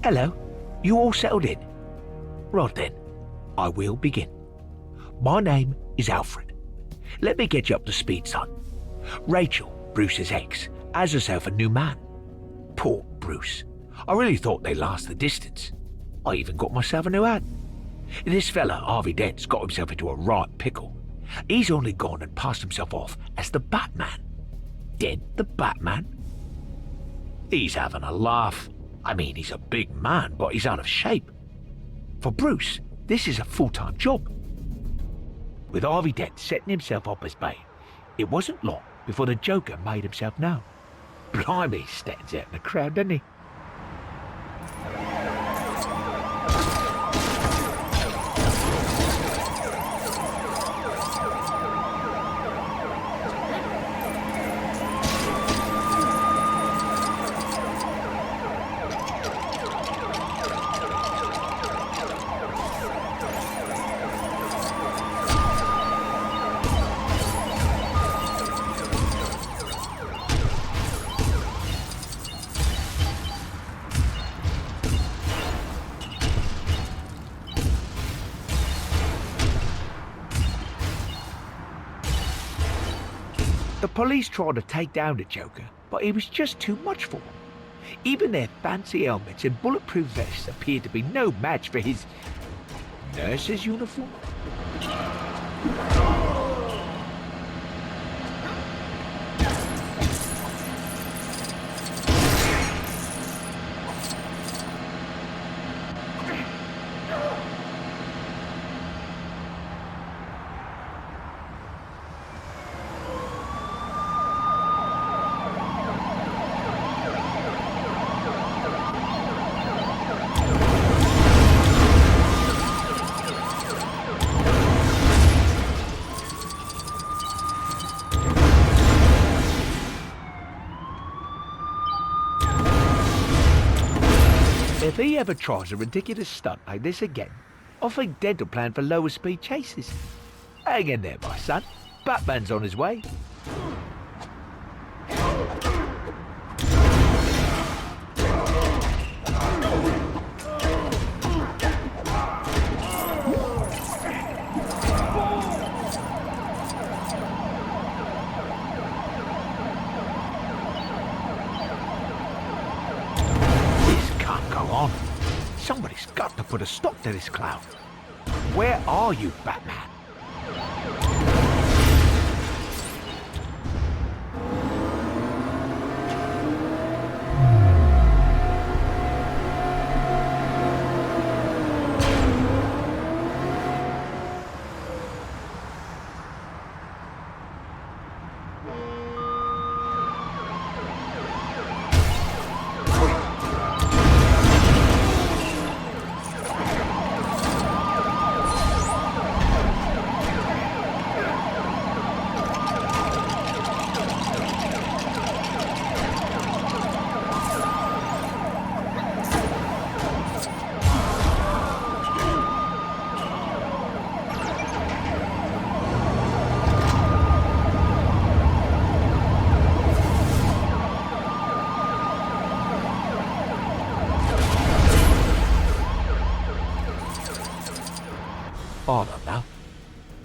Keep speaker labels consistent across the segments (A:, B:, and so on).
A: Hello, you all settled in? Right then, I will begin. My name is Alfred. Let me get you up to speed, son. Rachel, Bruce's ex, has herself a new man. Poor Bruce. I really thought they'd last the distance. I even got myself a new hat. This fella, Harvey Dent's got himself into a right pickle. He's only gone and passed himself off as the Batman. Dent the Batman? He's having a laugh. I mean, he's a big man, but he's out of shape. For Bruce, this is a full-time job. With Harvey Dent setting himself up as Bane, it wasn't long before the Joker made himself known. Blimey, he stands out in the crowd, doesn't he? The police tried to take down the Joker, but he was just too much for them. Even their fancy helmets and bulletproof vests appeared to be no match for his nurse's uniform. If he ever tries a ridiculous stunt like this again, I think Dent will plan for lower speed chases. Hang in there, my son. Batman's on his way. Somebody's got to put a stop to this clown. Where are you, Batman?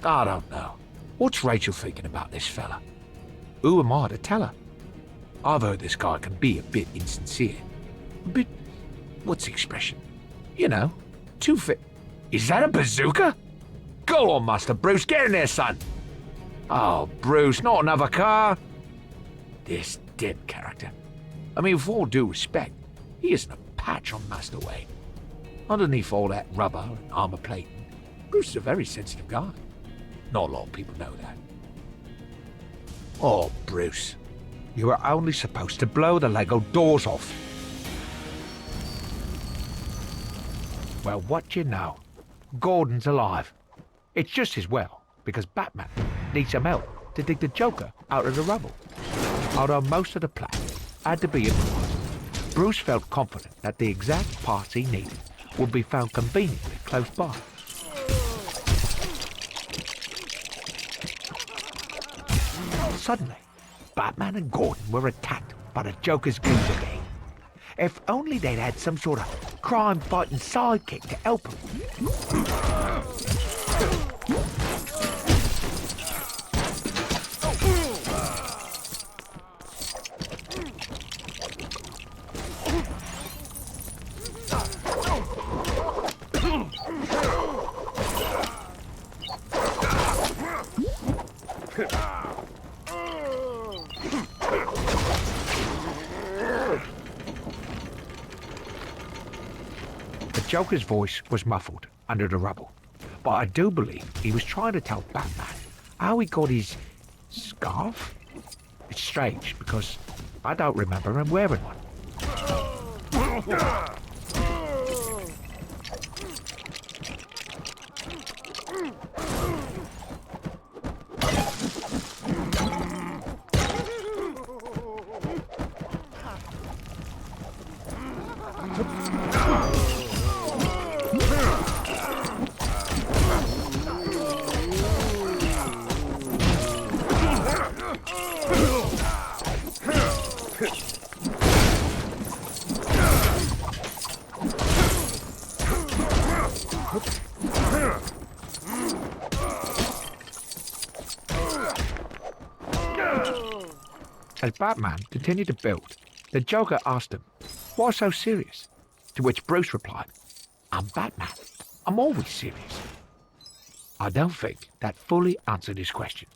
A: I don't know. What's Rachel thinking about this fella? Who am I to tell her? I've heard this guy can be a bit insincere. A bit, what's the expression? You know, too fit. Is that a bazooka? Go on, Master Bruce, get in there, son. Oh, Bruce, not another car. This Dent character. I mean, with all due respect, he isn't a patch on Master Wayne. Underneath all that rubber and armor plating, Bruce is a very sensitive guy. Not a lot of people know that. Oh, Bruce, you were only supposed to blow the Lego doors off. Well, what do you know? Gordon's alive. It's just as well, because Batman needs some help to dig the Joker out of the rubble. Although most of the plan had to be improvised, Bruce felt confident that the exact parts he needed would be found conveniently close by. Suddenly, Batman and Gordon were attacked by the Joker's goons again. If only they'd had some sort of crime-fighting sidekick to help him. The Joker's voice was muffled under the rubble, but I do believe he was trying to tell Batman how he got his scarf. It's strange because I don't remember him wearing one. As Batman continued to build, the Joker asked him, "Why so serious?" To which Bruce replied, "I'm Batman. I'm always serious." I don't think that fully answered his question.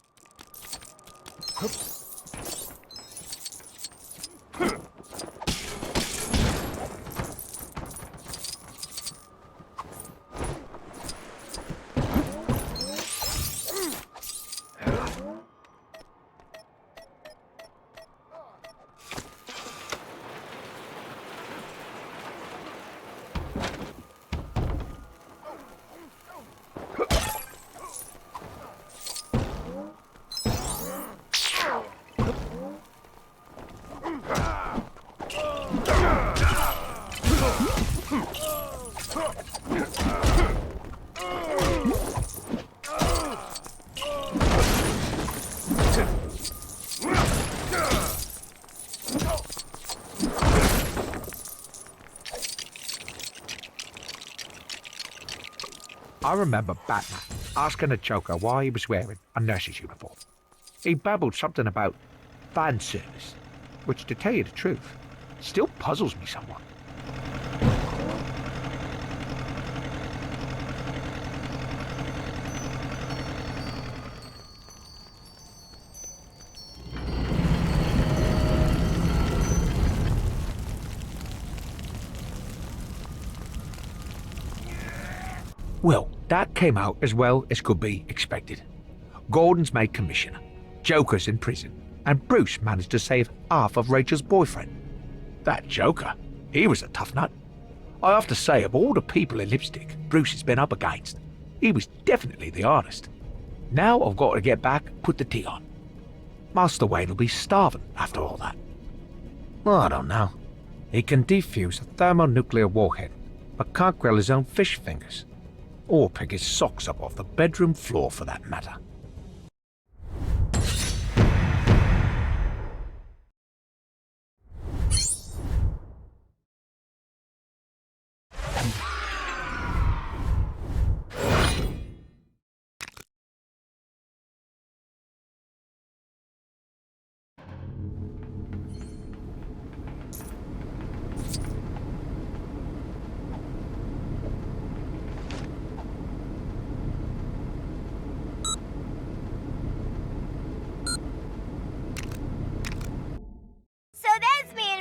A: I remember Batman asking the Joker why he was wearing a nurse's uniform. He babbled something about fan service, which, to tell you the truth, still puzzles me somewhat. Well, that came out as well as could be expected. Gordon's made commissioner, Joker's in prison, and Bruce managed to save half of Rachel's boyfriend. That Joker, he was a tough nut. I have to say, of all the people in Lipstick Bruce has been up against, he was definitely the hardest. Now I've got to get back and put the tea on. Master Wayne will be starving after all that. I don't know. He can defuse a thermonuclear warhead, but can't grill his own fish fingers. Or pick his socks up off the bedroom floor for that matter.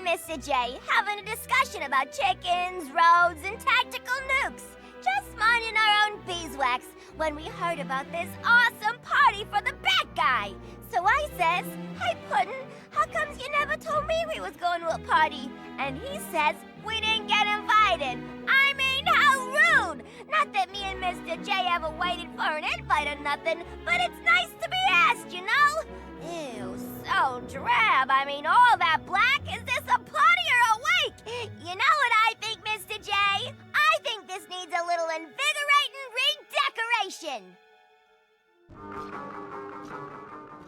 B: Mr. J, having a discussion about chickens, roads, and tactical nukes. Just minding our own beeswax when we heard about this awesome party for the bad guy. So I says, "Hey Puddin', how comes you never told me we was going to a party?" And he says, "We didn't get invited." I mean, how rude! Not that me and Mr. J ever waited for an invite or nothing, but it's nice to be asked, you know? Ew, so drab. I mean, all that black? Is this a party or a wake? You know what I think, Mr. J? I think this needs a little invigorating redecoration.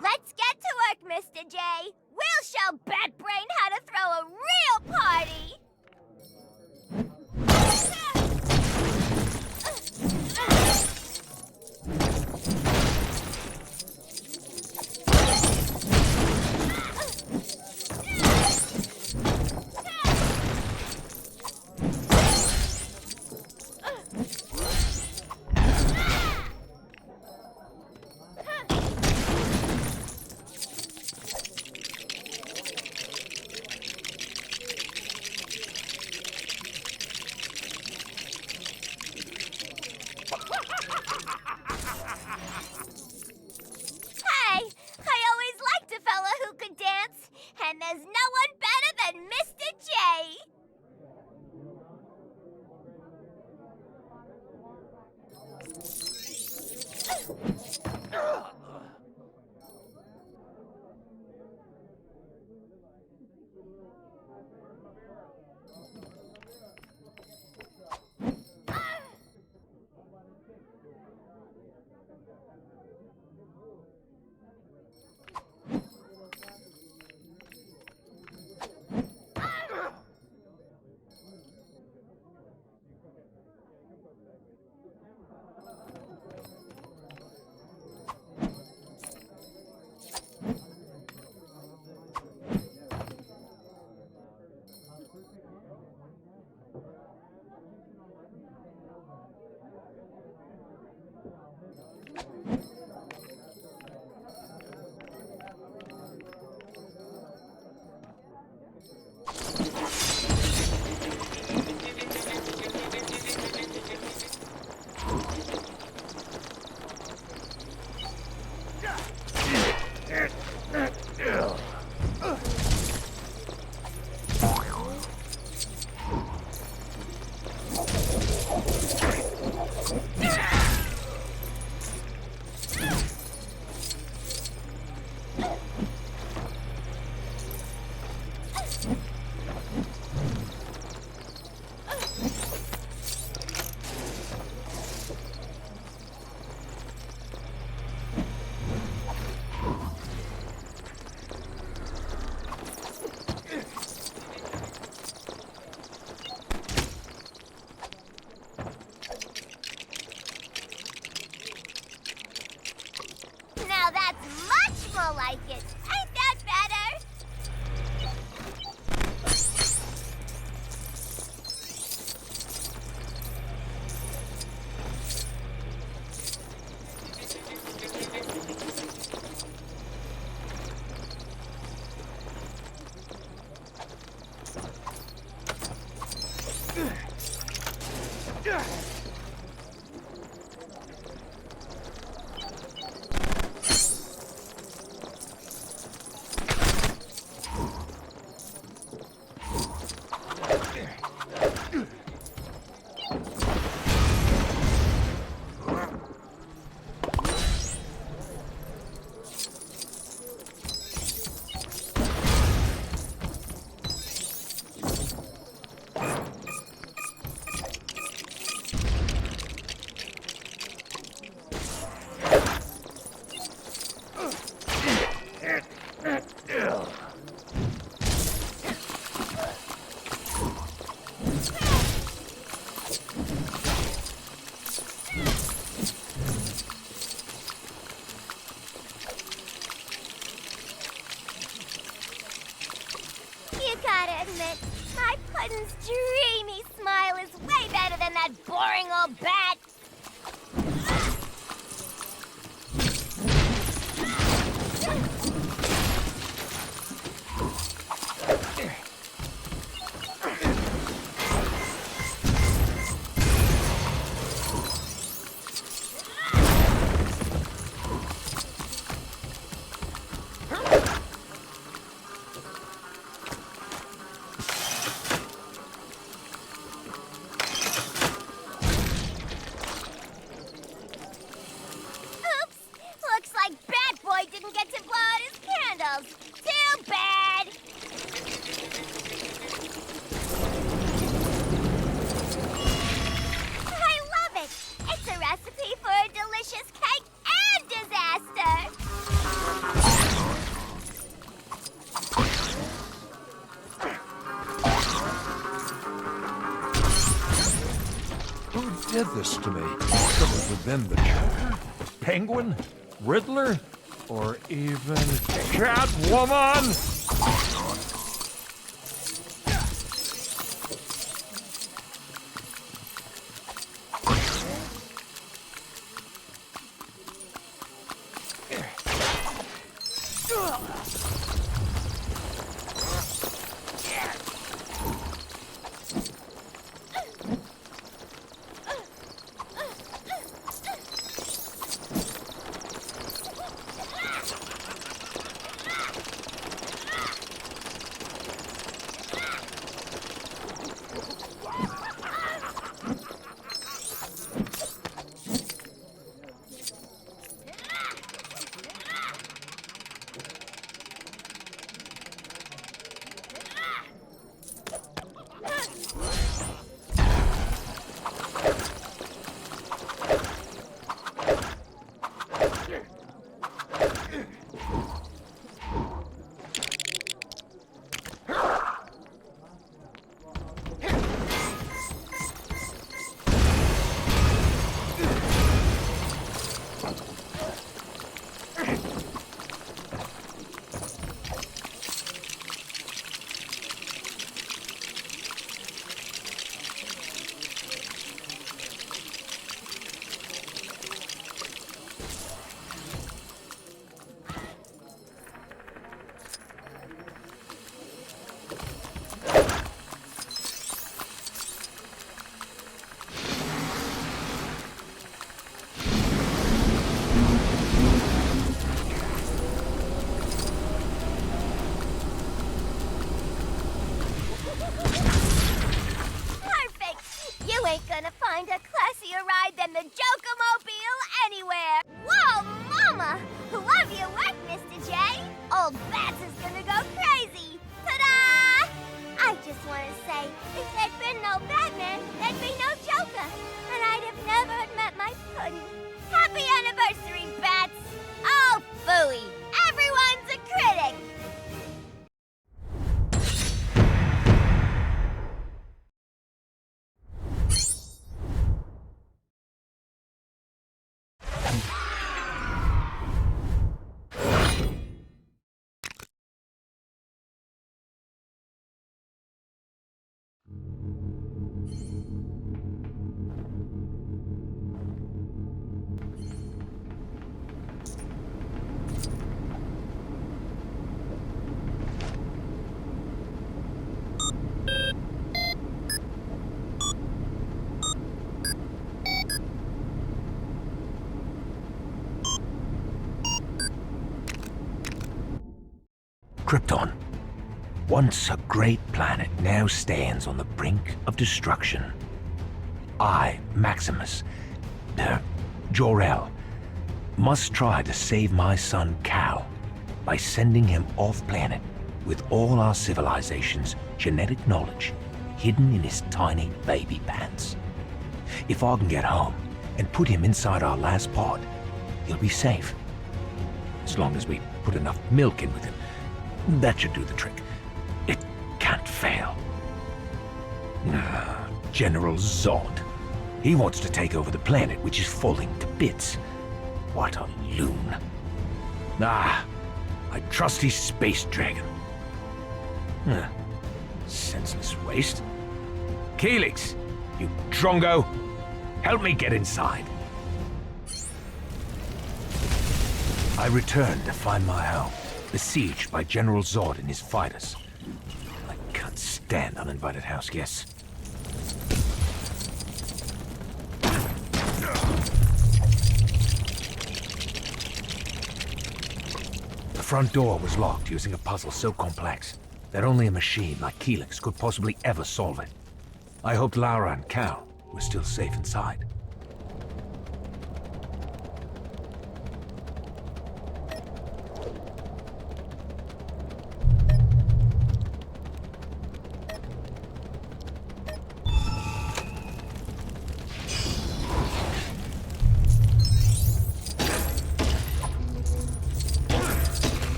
B: Let's get to work, Mr. J. We'll show Bat Brain how to throw a real party. Like it. Ain't that better? My Puddin's dreamy smile is way better than that boring old bat. Too bad! I love it! It's a recipe for a delicious cake and disaster!
C: Who did this to me? Could have been the Joker, Penguin, Riddler, or even Catwoman?
B: ain't gonna find a classier ride than the Joker-mobile anywhere! Whoa, Mama! Love your work, Mr. J! Old Bats is gonna go crazy! Ta-da! I just want to say, if there'd been no Batman, there'd be no Joker, and I'd have never had met my pudding. Happy anniversary, Bats! Oh, phooey! Everyone's a critic!
A: Krypton, once a great planet, now stands on the brink of destruction. I, Maximus, Jor-El, must try to save my son Cal by sending him off-planet with all our civilization's genetic knowledge hidden in his tiny baby pants. If I can get home and put him inside our last pod, he'll be safe. As long as we put enough milk in with him. That should do the trick. It can't fail. General Zod. He wants to take over the planet, which is falling to bits. What a loon. I trust his space dragon. Senseless waste. Helix, you Drongo, help me get inside. I returned to find my home, besieged by General Zod and his fighters. I can't stand uninvited house guests. The front door was locked using a puzzle so complex that only a machine like Helix could possibly ever solve it. I hoped Lara and Cal were still safe inside.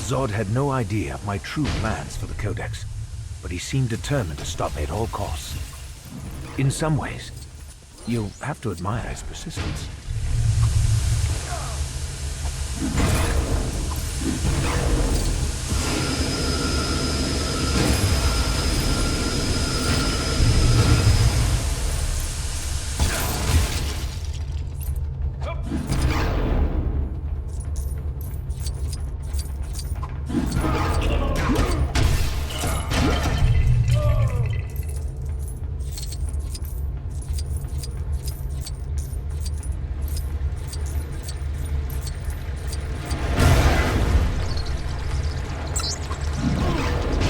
A: Zod had no idea of my true plans for the Codex, but he seemed determined to stop me at all costs. In some ways, you'll have to admire his persistence.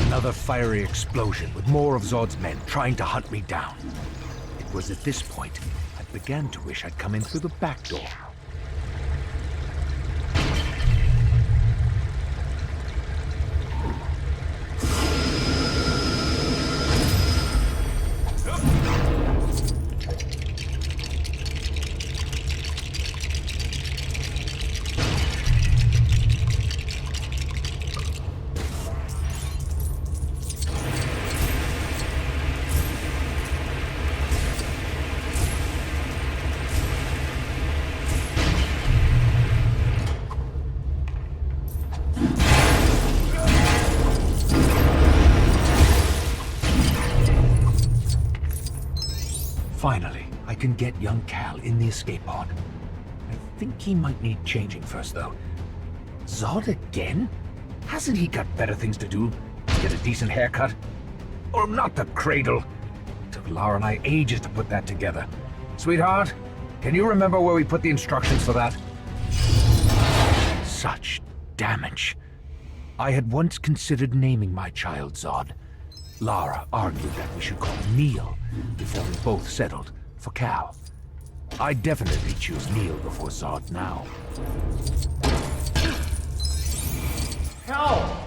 A: Another fiery explosion with more of Zod's men trying to hunt me down. It was at this point I began to wish I'd come in through the back door. Finally, I can get young Cal in the escape pod. I think he might need changing first, though. Zod again? Hasn't he got better things to do? Get a decent haircut? Or not the cradle? Took Lara and I ages to put that together. Sweetheart,
D: Can you remember where we put the instructions for that?
A: Such damage. I had once considered naming my child Zod. Lara argued that we should call him Neil before we both settled for Cal. I definitely choose Neil before Zod now.
C: Help!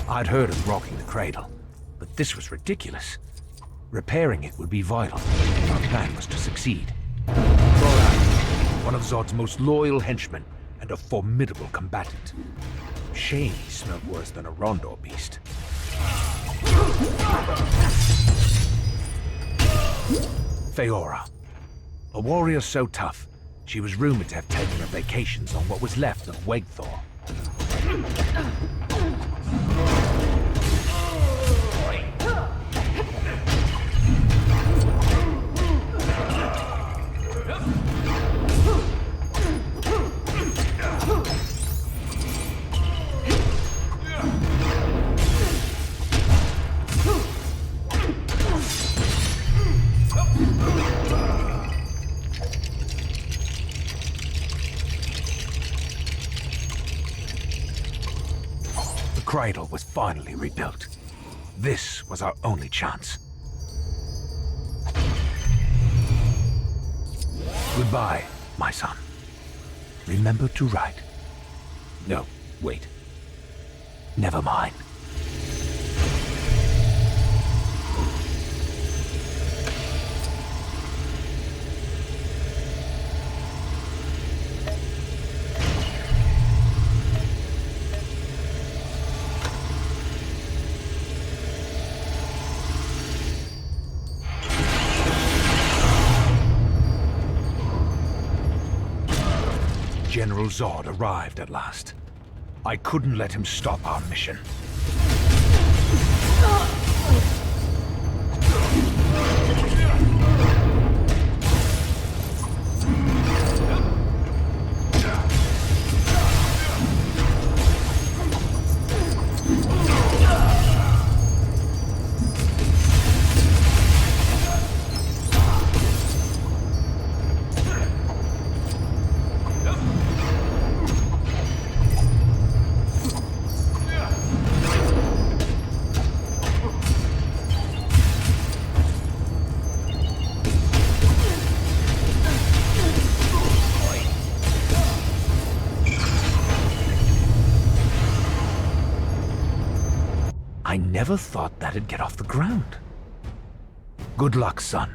A: I'd heard of rocking the cradle, but this was ridiculous. Repairing it would be vital. Our plan was to succeed. Goran, one of Zod's most loyal henchmen and a formidable combatant. Shame he smelled worse than a Rondor beast. Feora, a warrior so tough, she was rumored to have taken her vacations on what was left of Wegthor. The cradle was finally rebuilt. This was our only chance. Goodbye, my son. Remember to write. No, wait. Never mind. General Zod arrived at last. I couldn't let him stop our mission. I never thought that'd get off the ground. Good luck, son.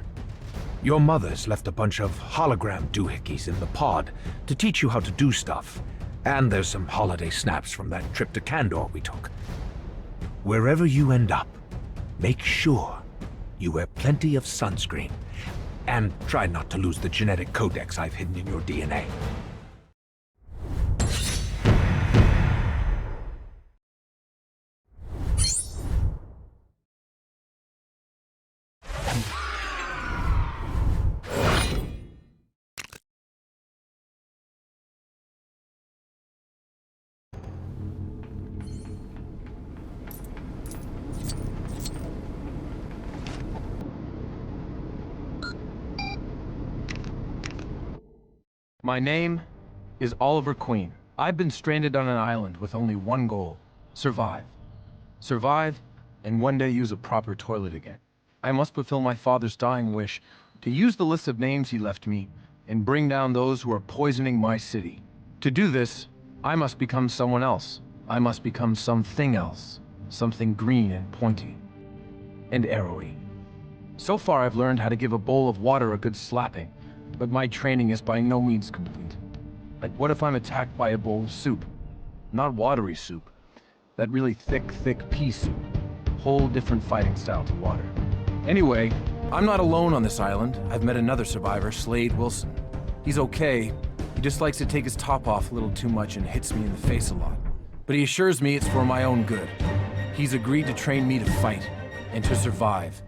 A: Your mother's left a bunch of hologram doohickeys in the pod to teach you how to do stuff. And there's some holiday snaps from that trip to Kandor we took. Wherever you end up, make sure you wear plenty of sunscreen. And try not to lose the genetic codex I've hidden in your DNA.
E: My name is Oliver Queen. I've been stranded on an island with only one goal: survive. Survive, and one day use a proper toilet again. I must fulfill my father's dying wish to use the list of names he left me and bring down those who are poisoning my city. To do this, I must become someone else. I must become something else. Something green and pointy. And arrowy. So far I've learned how to give a bowl of water a good slapping, but my training is by no means complete. Like, what if I'm attacked by a bowl of soup? Not watery soup. That really thick pea soup. Whole different fighting style to water. Anyway, I'm not alone on this island. I've met another survivor, Slade Wilson. He's okay. He just likes to take his top off a little too much and hits me in the face a lot. But he assures me it's for my own good. He's agreed to train me to fight and to survive.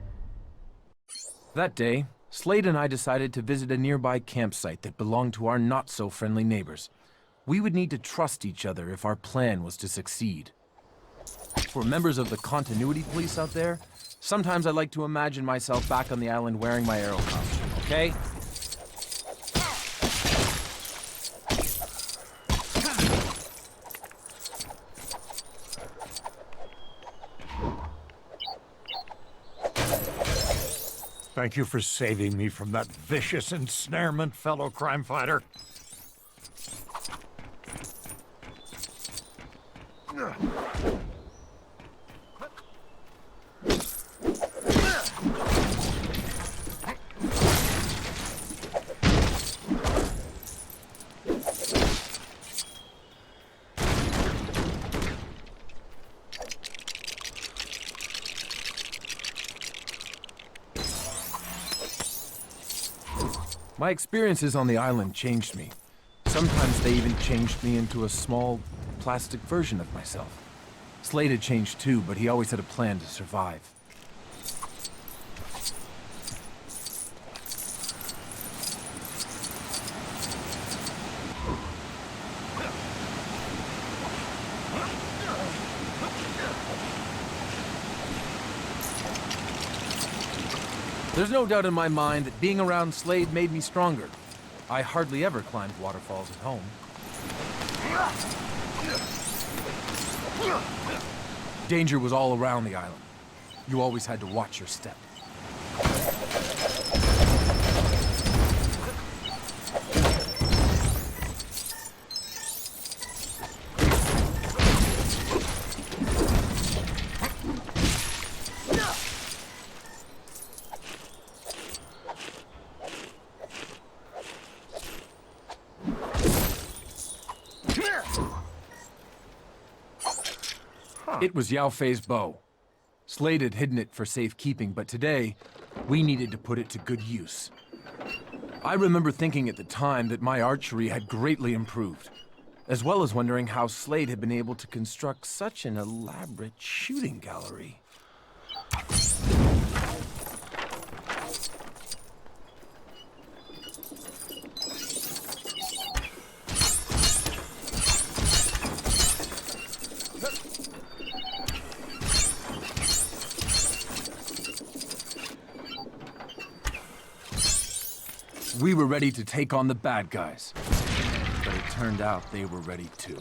E: That day, Slade and I decided to visit a nearby campsite that belonged to our not-so-friendly neighbors. We would need to trust each other if our plan was to succeed. For members of the continuity police out there, sometimes I like to imagine myself back on the island wearing my Arrow costume, okay?
C: Thank you for saving me from that vicious ensnarement, fellow crime fighter.
E: My experiences on the island changed me. Sometimes they even changed me into a small, plastic version of myself. Slade had changed too, but he always had a plan to survive. There's no doubt in my mind that being around Slade made me stronger. I hardly ever climbed waterfalls at home. Danger was all around the island. You always had to watch your step. It was Yao Fei's bow. Slade had hidden it for safekeeping, but today, we needed to put it to good use. I remember thinking at the time that my archery had greatly improved, as well as wondering how Slade had been able to construct such an elaborate shooting gallery. We were ready to take on the bad guys, but it turned out they were ready too.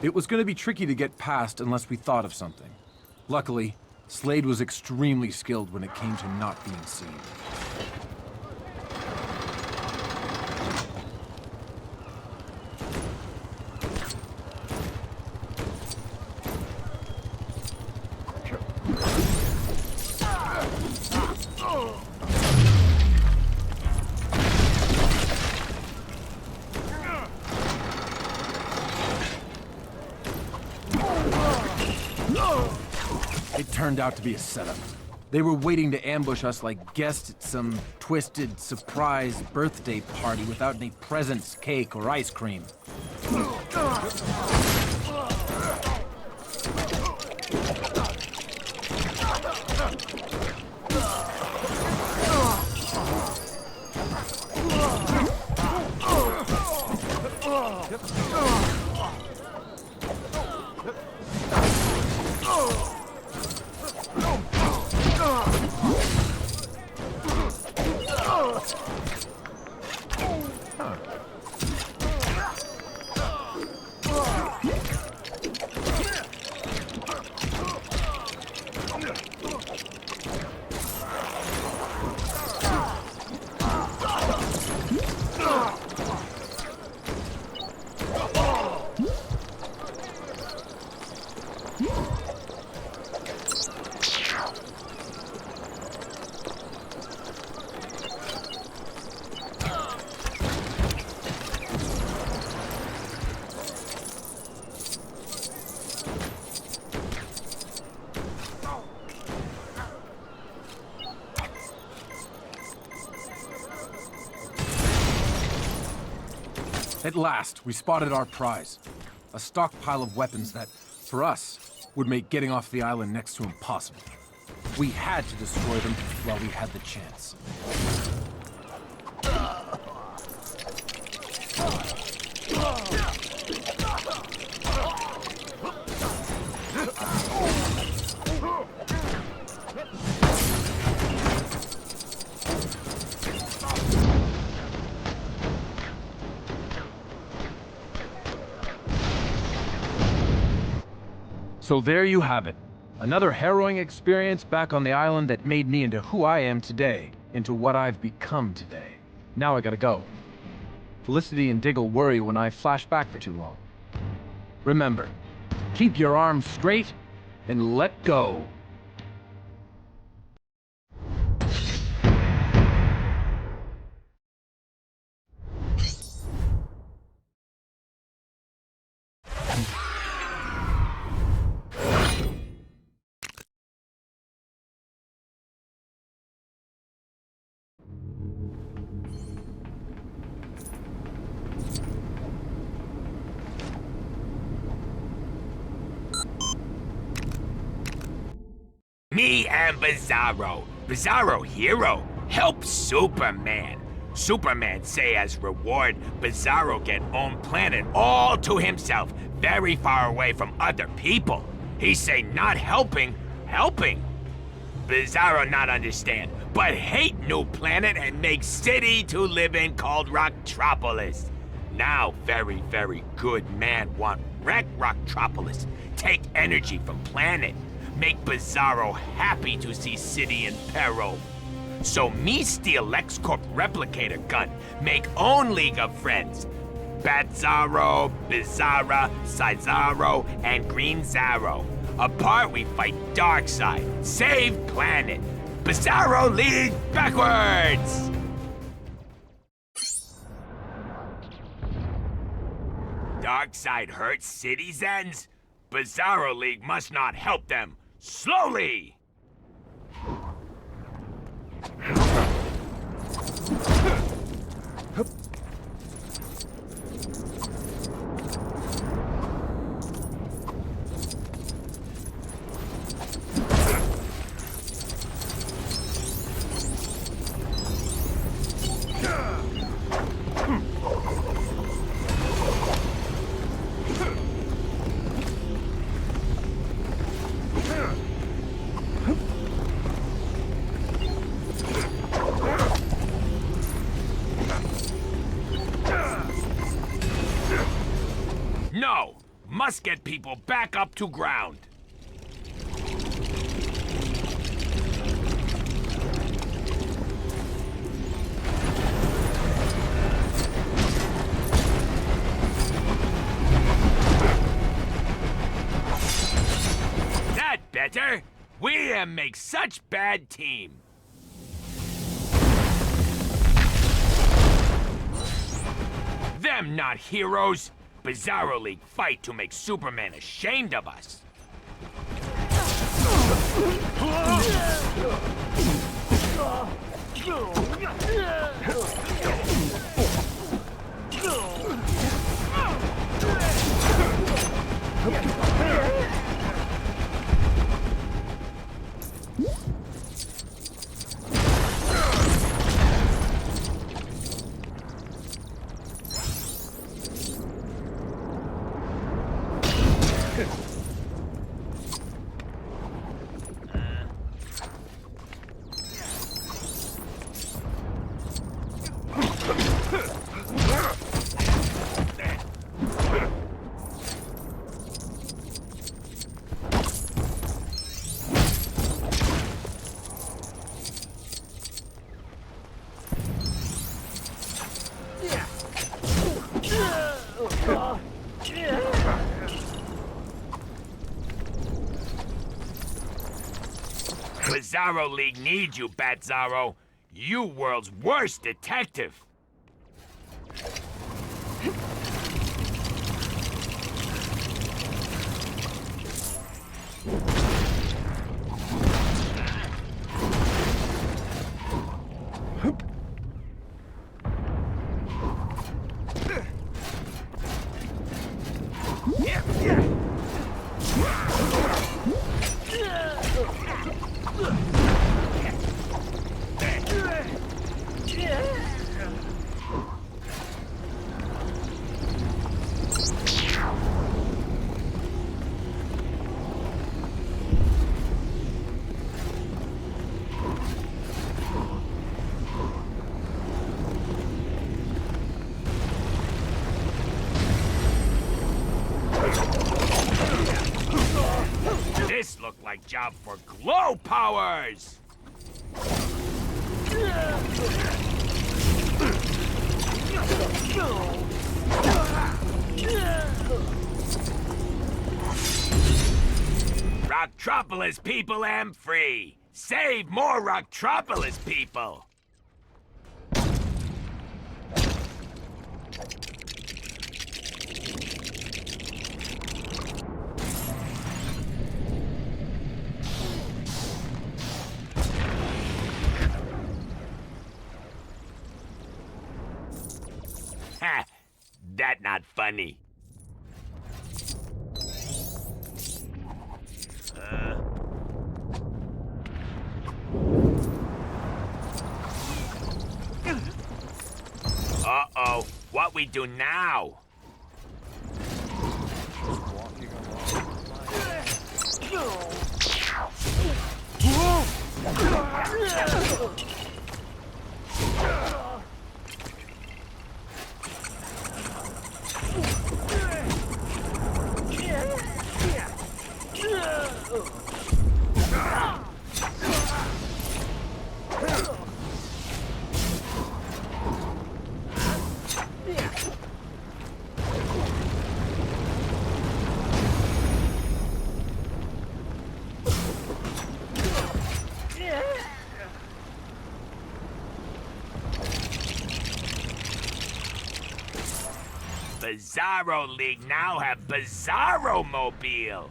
E: It was going to be tricky to get past unless we thought of something. Luckily, Slade was extremely skilled when it came to not being seen. It turned out to be a setup. They were waiting to ambush us like guests at some twisted surprise birthday party without any presents, cake, or ice cream.
F: At last, we spotted our prize. A stockpile of weapons that, for us, would make getting off the island next to impossible. We had to destroy them while we had the chance.
E: So there you have it. Another harrowing experience back on the island that made me into who I am today, into what I've become today. Now I gotta go. Felicity and Diggle worry when I flash back for too long. Remember, keep your arms straight and let go.
A: Me and Bizarro. Bizarro hero. Help Superman. Superman say as reward, Bizarro get own planet all to himself, very far away from other people. He say not helping, helping. Bizarro not understand, but hate new planet and make city to live in called Rocktropolis. Now very, very good man want wreck Rocktropolis, take energy from planet. Make Bizarro happy to see city in peril. So me steal LexCorp replicator gun, make own League of Friends. Batzarro, Bizarra, Sizarro, and Green Zarro. Apart we fight Darkseid, save planet. Bizarro League backwards! Darkseid hurts citizens? Bizarro League must not help them. Slowly! No! Must get people back up to ground. That better? We make such bad team. Them not heroes. Bizarro League fight to make Superman ashamed of us. Bizarro League needs you, Batzarro. You world's worst detective.
G: This looked like job for glow powers! Rocktropolis people am free! Save more Rocktropolis people! Ha! That not funny. Uh-oh, what we do now? Bizarro League now have Bizarro Mobile.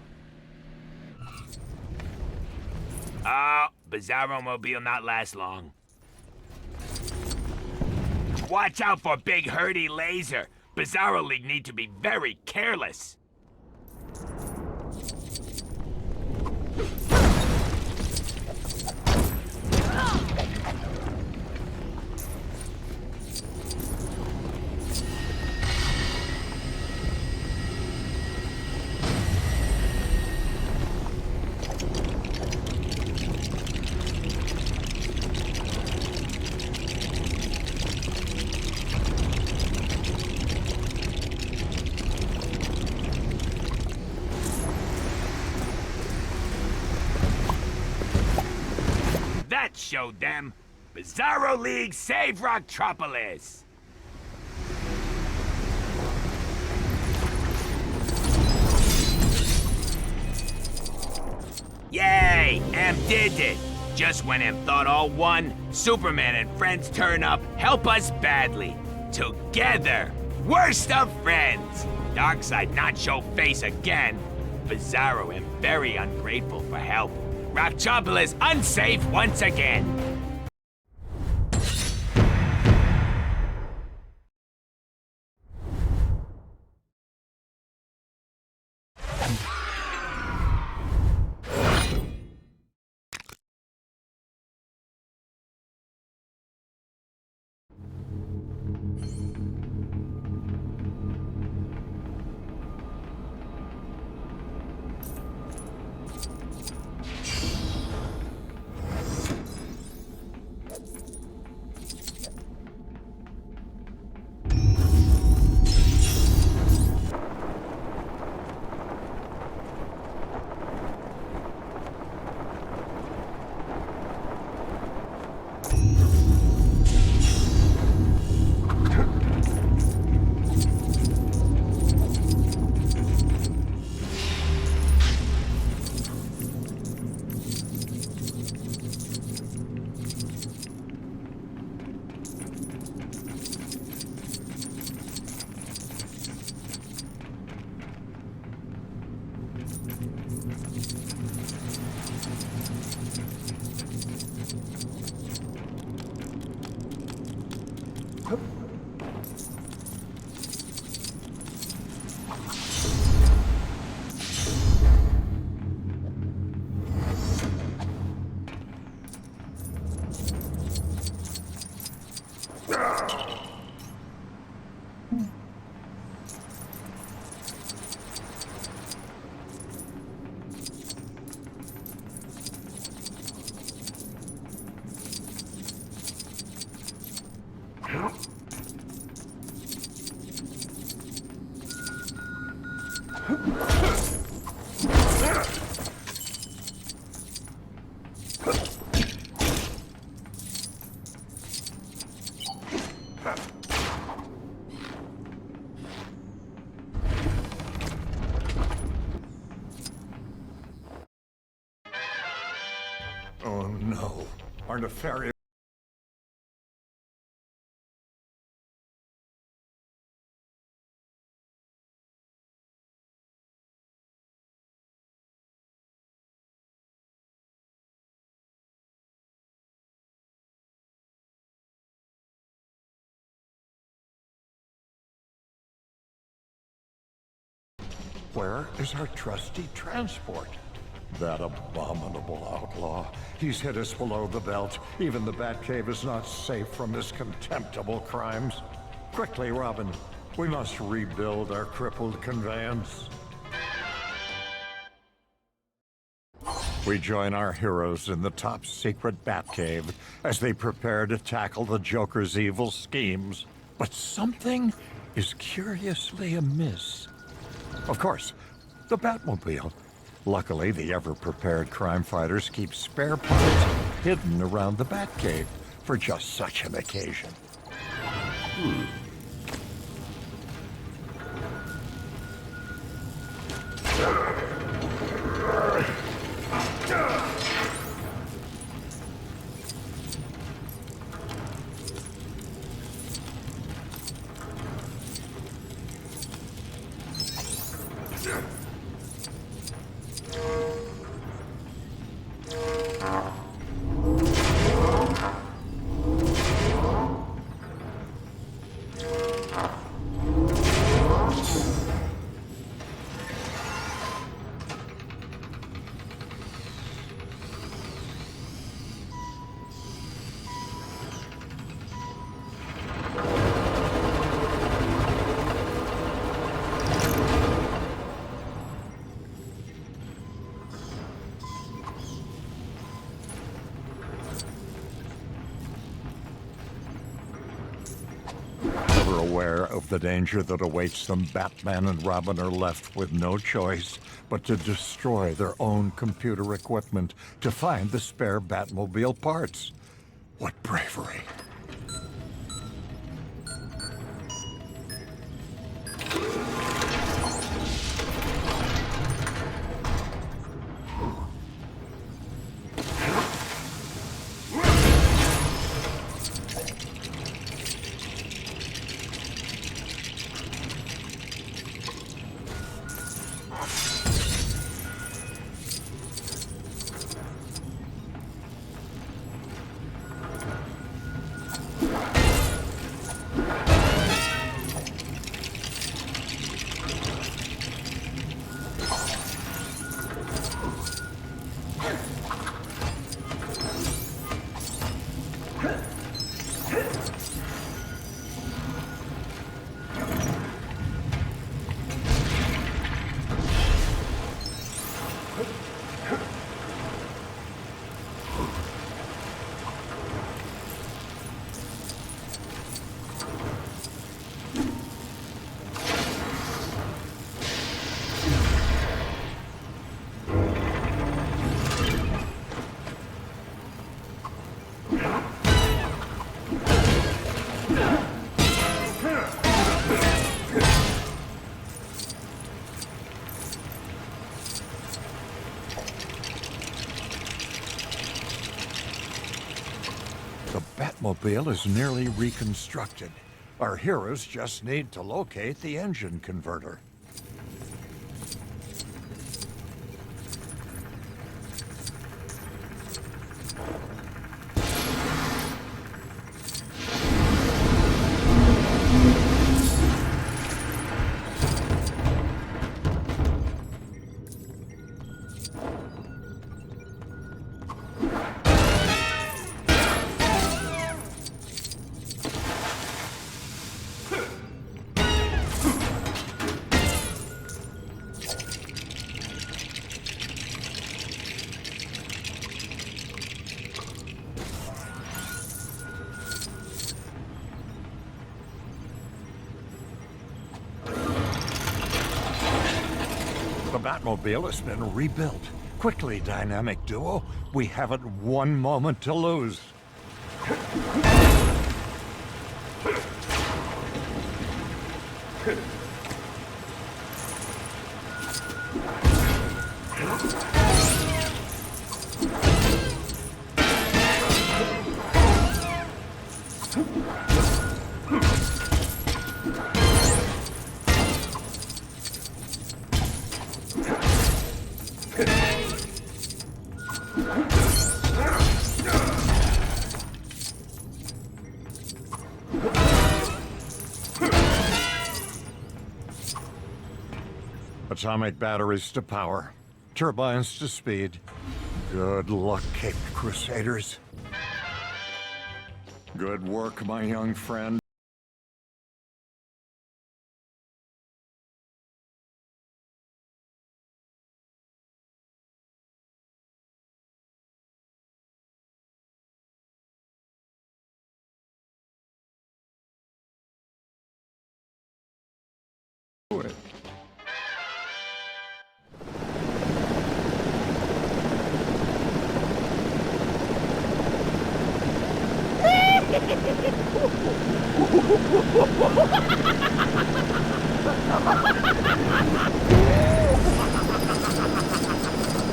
G: Oh, Bizarro Mobile not last long. Watch out for Big Hurdy Laser. Bizarro League need to be very careless. That showed them. Bizarro League save Rocktropolis. Yay! Em did it. Just when Em thought all won, Superman and friends turn up, help us badly. Together, worst of friends. Darkseid not show face again. Bizarro am very ungrateful for help. Rocktropolis unsafe once again.
C: Oh no, our nefarious... Where is our trusty transport? That abominable outlaw. He's hid us below the belt. Even the Batcave is not safe from his contemptible crimes. Quickly, Robin. We must rebuild our crippled conveyance. We join our heroes in the top secret Batcave as they prepare to tackle the Joker's evil schemes. But something is curiously amiss. Of course, the Batmobile. Luckily, the ever-prepared crime fighters keep spare parts hidden around the Batcave for just such an occasion. Aware of the danger that awaits them, Batman and Robin are left with no choice but to destroy their own computer equipment to find the spare Batmobile parts. What bravery! The Batmobile is nearly reconstructed. Our heroes just need to locate the engine converter. Batmobile has been rebuilt. Quickly, dynamic duo. We haven't one moment to lose. Atomic batteries to power, turbines to speed. Good luck, Cape Crusaders. Good work, my young friend.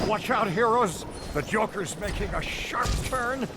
C: Watch out, heroes! The Joker's making a sharp turn!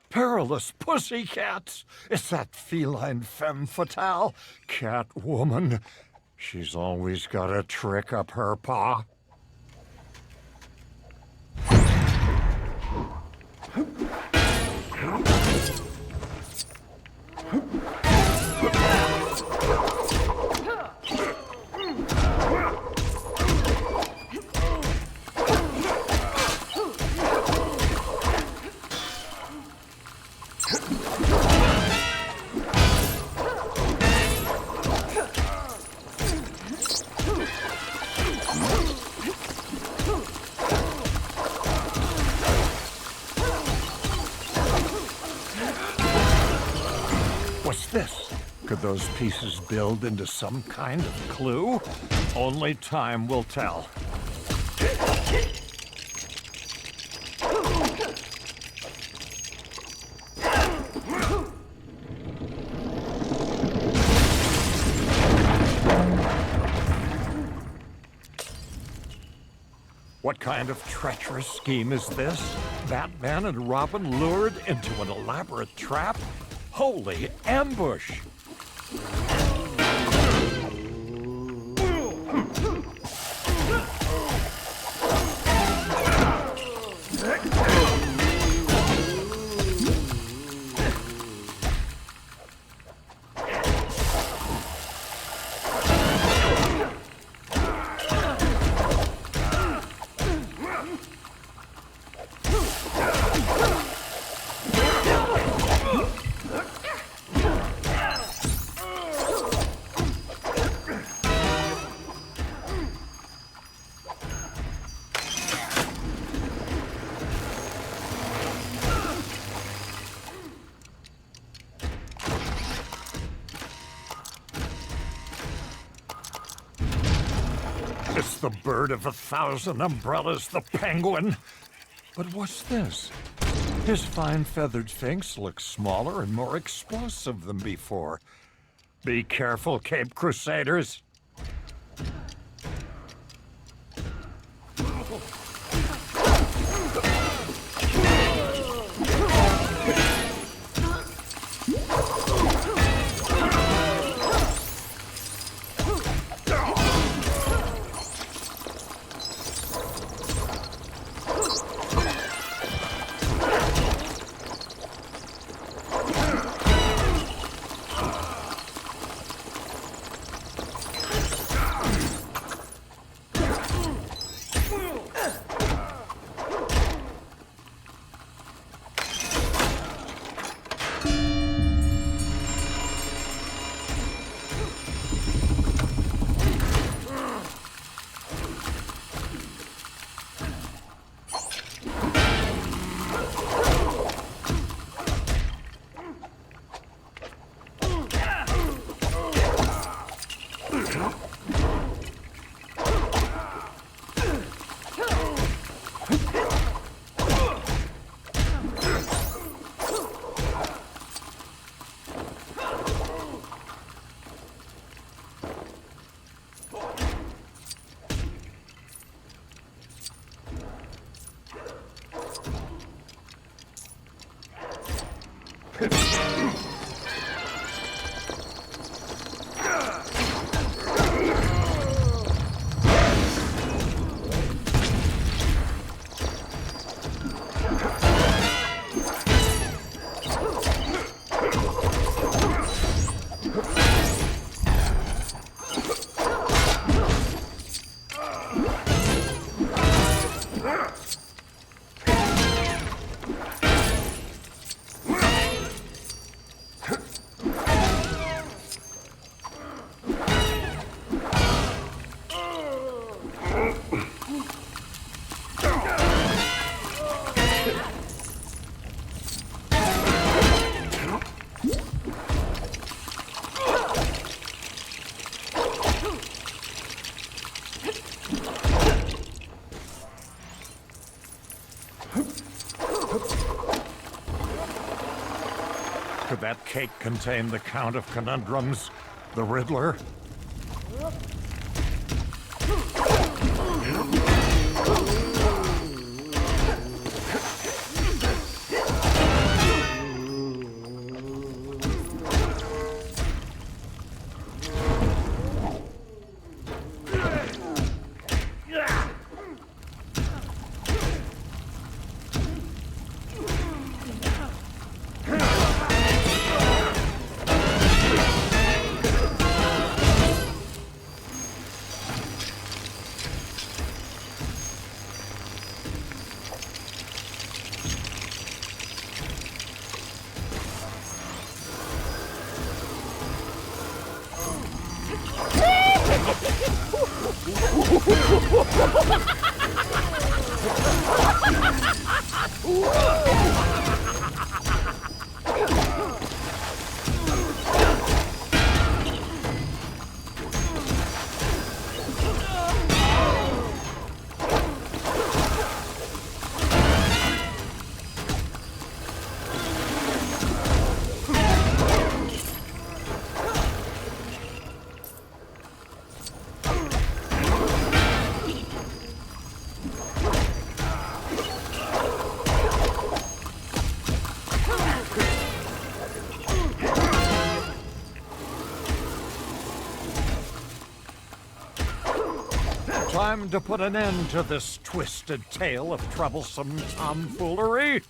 C: Perilous pussycats! It's that feline femme fatale, Catwoman. She's always got a trick up her paw. What's this? Could those pieces build into some kind of clue? Only time will tell. What kind of treacherous scheme is this? Batman and Robin lured into an elaborate trap? Holy ambush! It's the bird of 1,000 umbrellas, the penguin. But what's this? His fine feathered sphinx looks smaller and more explosive than before. Be careful, Cape Crusaders. Could that cake contain the Count of Conundrums, the Riddler? Time to put an end to this twisted tale of troublesome tomfoolery.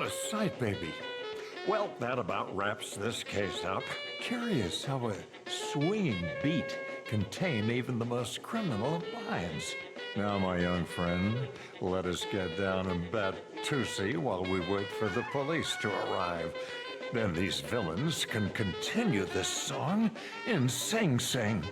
C: What a sight, baby. Well, that about wraps this case up. Curious how a swinging beat can tame even the most criminal of minds. Now, my young friend, let us get down and bat Tootsie while we wait for the police to arrive. Then these villains can continue this song in Sing Sing.